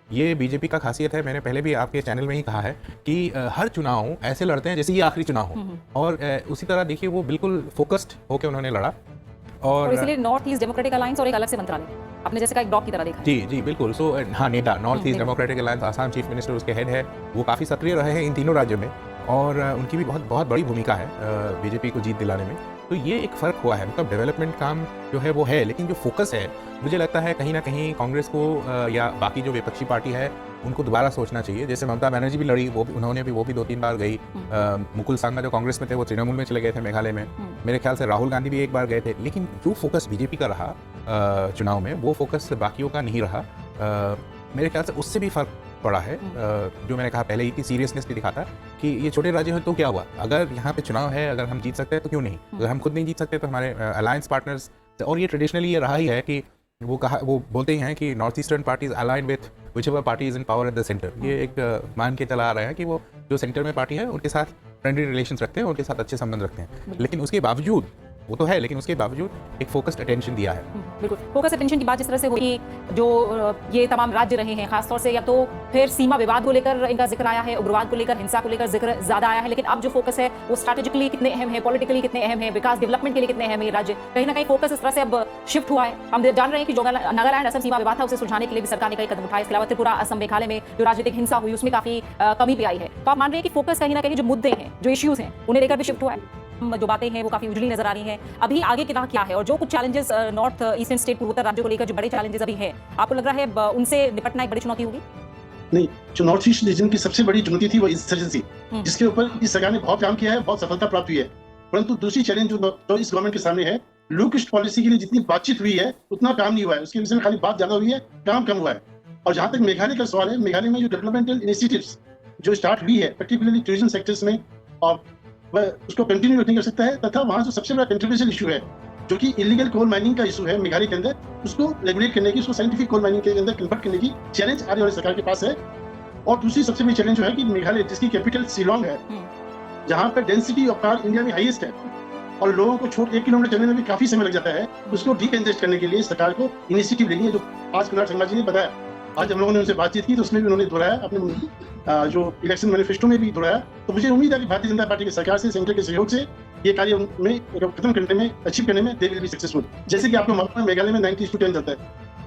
ये बीजेपी का खासियत है, मैंने पहले भी आपके चैनल में ही कहा है कि हर चुनाव ऐसे लड़ते हैं जैसे ये आखिरी चुनाव हो। और उसी तरह देखिए वो बिल्कुल फोकस्ड होकर उन्होंने लड़ा। और इसलिए नॉर्थ ईस्ट डेमोक्रेटिक अलायंस और एक अलग से मंत्रालय आपने जैसे कहा एक ब्लॉक की तरह देखा है। जी जी बिल्कुल। सो हाँ, नेता north east democratic alliance, Assam chief minister उसके हेड है, वो काफ़ी सक्रिय रहे हैं इन तीनों राज्यों में और उनकी भी बहुत बहुत बड़ी भूमिका है बीजेपी को जीत दिलाने में। तो ये एक फ़र्क हुआ है, मतलब डेवलपमेंट काम जो है वो है, लेकिन जो फोकस है मुझे लगता है कहीं ना कहीं कांग्रेस को या बाकी जो विपक्षी पार्टी है उनको दोबारा सोचना चाहिए। जैसे ममता बनर्जी भी लड़ी, उन्होंने भी 2-3 बार गई। मुकुल सांगा जो कांग्रेस में थे वो तृणमूल में चले गए थे मेघालय में। मेरे ख्याल से राहुल गांधी भी एक बार गए थे, लेकिन जो फोकस बीजेपी का रहा चुनाव में वो फोकस बाकियों का नहीं रहा। मेरे ख्याल से उससे भी फर्क पड़ा है। जो मैंने कहा पहले ही कि सीरियसनेस भी दिखाता कि ये छोटे राज्य हैं तो क्या हुआ, अगर यहाँ पे चुनाव है, अगर हम जीत सकते हैं तो क्यों नहीं, अगर हम खुद नहीं जीत सकते तो हमारे अलायंस पार्टनर्स, और ये ट्रेडिशनली ये रहा ही है कि वो बोलते ही हैं कि north eastern parties align with whichever party is in power at the centre. ये एक मान के चला आ रहा है कि वो जो सेंटर में पार्टी है उनके साथ फ्रेंडली रिलेशंस रखते हैं, उनके साथ अच्छे संबंध रखते हैं, लेकिन उसके बावजूद वो तो है, लेकिन उसके बावजूद एक फोकस्ड अटेंशन दिया है। बिल्कुल, फोकस अटेंशन की बात जिस तरह से हुई, जो ये तमाम राज्य रहे हैं खासतौर से, या तो फिर सीमा विवाद को लेकर इनका जिक्र आया है, उग्रवाद को लेकर, हिंसा को लेकर जिक्र ज्यादा आया है, लेकिन अब जो फोकस है वो स्ट्रैटेजिकली कितने अहम है, पॉलिटिकली कितने अहम है, विकास डेवलपमेंट के लिए कितने अहम है राज्य, कहीं ना कहीं फोकस इस तरह से अब शिफ्ट हुआ है। हम जान रहे हैं कि जो नागालैंड असम सीमा विवाद था उसे सुलझाने के लिए भी सरकार ने कई कदम उठाए। इसके अलावा त्रिपुरा, असम, मेघालय में जो राजनीतिक हिंसा हुई उसमें काफी कमी भी आई है। तो आप मान रहे हैं कि फोकस कहीं ना कहीं जो मुद्दे हैं, जो इश्यूज हैं, उन्हें लेकर भी शिफ्ट हुआ है, जो बातें हैं वो काफी उजली नजर आ रही हैं। अभी आगे क्या है, और जो कुछ चैलेंजेस नॉर्थ ईस्टर्न स्टेट पूर्वोत्तर राज्यों को लेकर जो बड़े चैलेंजेस अभी हैं, आपको लग रहा है उनसे निपटना एक बड़ी चुनौती होगी? नहीं, जो नॉर्थ ईस्ट रीजन की सबसे बड़ी चुनौती थी वो इंसर्जेंसी, जिसके ऊपर इस सरकार ने बहुत काम किया है, बहुत सफलता प्राप्त हुई है। परंतु दूसरी चैलेंज जो इस गवर्नमेंट के सामने है, लुक ईस्ट पॉलिसी के लिए जितनी बातचीत हुई है उतना काम नहीं हुआ है। उसके विषय में खाली बात ज्यादा हुई है, काम कम हुआ है। और जहां तक मेघालय का सवाल है, मेघालय में जो डेवलपमेंटल इनिशिएटिव्स जो स्टार्ट हुई है, पर्टिकुलरली टूरिज्म सेक्टर्स में, और वह उसको कंटिन्यू नहीं कर सकता है। तथा वहां जो सबसे बड़ा कंट्रोवर्शियल इशू है, जो कि इलीगल कोल माइनिंग का इशू है मेघालय के अंदर, उसको रेगुलेट करने की, उसको साइंटिफिक कोल माइनिंग के अंदर कन्वर्ट करने की चैलेंज आने वाली सरकार के पास है। और दूसरी सबसे बड़ी चैलेंज जो है कि मेघालय, जिसकी कैपिटल शिलोंग है, जहां पर डेंसिटी ऑफ कार इंडिया में हाईएस्ट है और लोगों को छोड़ 1 किलोमीटर चलने में भी काफी समय लग जाता है, उसको डीकंजेस्ट करने के लिए सरकार को इनिशिएटिव लेनी है, जो आज कुमार शर्मा जी ने बताया। आज हम लोगों ने उनसे बातचीत की तो उसमें भी उन्होंने दोहराया, अपने जो इलेक्शन मैनिफेस्टो में भी दोहराया। तो मुझे उम्मीद है कि भारतीय जनता पार्टी की सरकार से, सेंटर के सहयोग से ये कार्य में खत्म करने में, अचीव करने में दे विल बी सक्सेसफुल। जैसे कि आपको मालूम है मेघालय में 90:10 चलता है,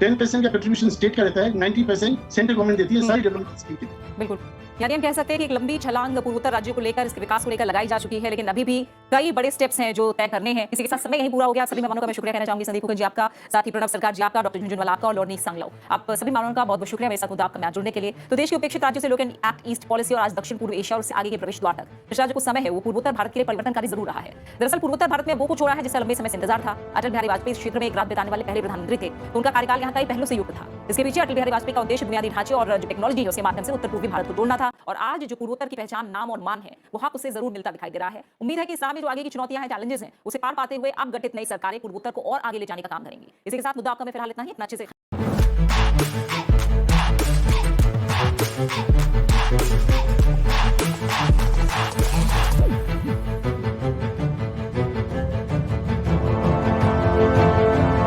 10% का कंट्रीब्यूशन स्टेट का रहता है, 90% सेंट्रल गवर्नमेंट देती है सारी डेवलपमेंट स्कीम की। बिल्कुल, यानी हम कह सकते हैं कि एक लंबी छलांग पूर्वोत्तर राज्यों को लेकर, इसके विकास को लेकर लगाई जा चुकी है, लेकिन अभी भी कई बड़े स्टेप्स हैं जो तय करने हैं। इसी के साथ समय यही पूरा हो गया। सभी मेहमानों का मैं शुक्रिया कहना चाहूंगी। संदीप जी आपका, साथ ही प्रणव सरकार जी आपका, डॉक्टर झुंझुनवाला आपका और लॉर्डनीस सांगलाओ, आप सभी मेहमानों का बहुत बहुत शुक्रिया मेरे साथ मुद्दा आपका मैच जुड़ने के लिए। तो देश के उपेक्षित राज्यों से लोग एक्ट ईस्ट पॉलिसी और आज दक्षिण पूर्व एशिया और उससे आगे के प्रवेश द्वार तक इस राज्य को समय है वो पूर्वोत्तर भारत के लिए परिवर्तनकारी जरूर रहा है। दरअसल पूर्वोत्तर भारत में वो कुछ हो रहा है जिससे लंबे समय से इंतजार था। अटल बिहारी वाजपेयी इस क्षेत्र में एक रात बिताने वाले पहले प्रधानमंत्री थे, तो उनका कार्यकाल यहाँ कई पहलू से युक्त था। इसके पीछे अटल बिहारी वाजपेयी का उद्देश्य बुनियादी ढांचे और जो टेक्नोलॉजी है उसके माध्यम से उत्तर पूर्वी भारत को जोड़ना था, और आज जो पूर्वोत्तर की पहचान, नाम और मान है वो हक उससे जरूर मिलता दिखाई दे रहा है। उम्मीद है कि इस राह में जो आगे की चुनौतियां हैं, चैलेंजेस हैं, उसे पार पाते हुए अब गठित नई सरकारें पूर्वोत्तर को और आगे ले जाने का काम करेंगी। इसी के साथ मुद्दा आपका मैं फिलहाल इतना ही, अपना अच्छे से